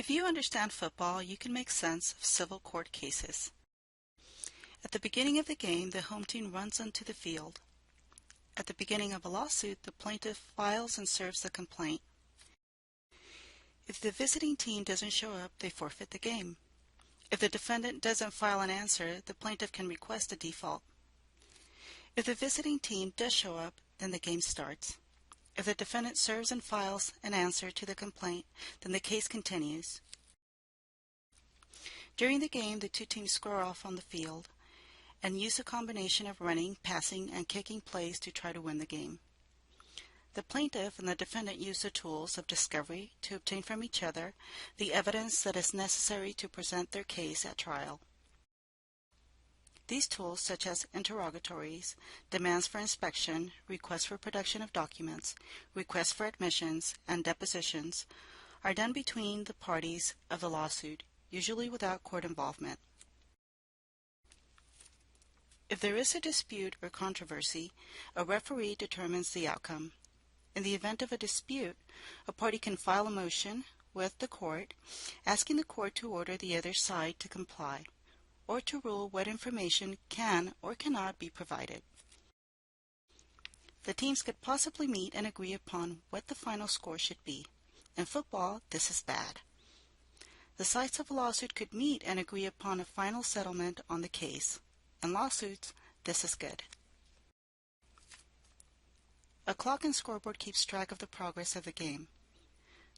If you understand football, you can make sense of civil court cases. At the beginning of the game, the home team runs onto the field. At the beginning of a lawsuit, the plaintiff files and serves the complaint. If the visiting team doesn't show up, they forfeit the game. If the defendant doesn't file an answer, the plaintiff can request a default. If the visiting team does show up, then the game starts. If the defendant serves and files an answer to the complaint, then the case continues. During the game, the two teams square off on the field and use a combination of running, passing, and kicking plays to try to win the game. The plaintiff and the defendant use the tools of discovery to obtain from each other the evidence that is necessary to present their case at trial. These tools, such as interrogatories, demands for inspection, requests for production of documents, requests for admissions, and depositions, are done between the parties of the lawsuit, usually without court involvement. If there is a dispute or controversy, a referee determines the outcome. In the event of a dispute, a party can file a motion with the court, asking the court to order the other side to comply, or to rule what information can or cannot be provided. The teams could possibly meet and agree upon what the final score should be. In football, this is bad. The sides of a lawsuit could meet and agree upon a final settlement on the case. In lawsuits, this is good. A clock and scoreboard keeps track of the progress of the game.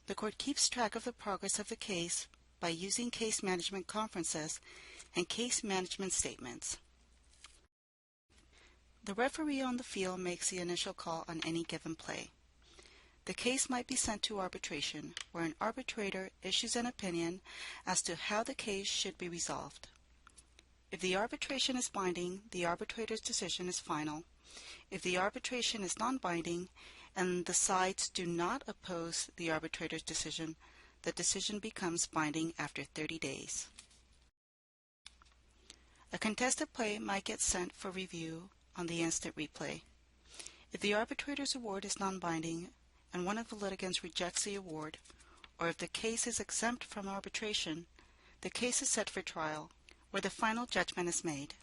The court keeps track of the progress of the case by using case management conferences and case management statements. The referee on the field makes the initial call on any given play. The case might be sent to arbitration, where an arbitrator issues an opinion as to how the case should be resolved. If the arbitration is binding, the arbitrator's decision is final. If the arbitration is non-binding and the sides do not oppose the arbitrator's decision, the decision becomes binding after 30 days. A contested play might get sent for review on the instant replay. If the arbitrator's award is non-binding and one of the litigants rejects the award, or if the case is exempt from arbitration, the case is set for trial, where the final judgment is made.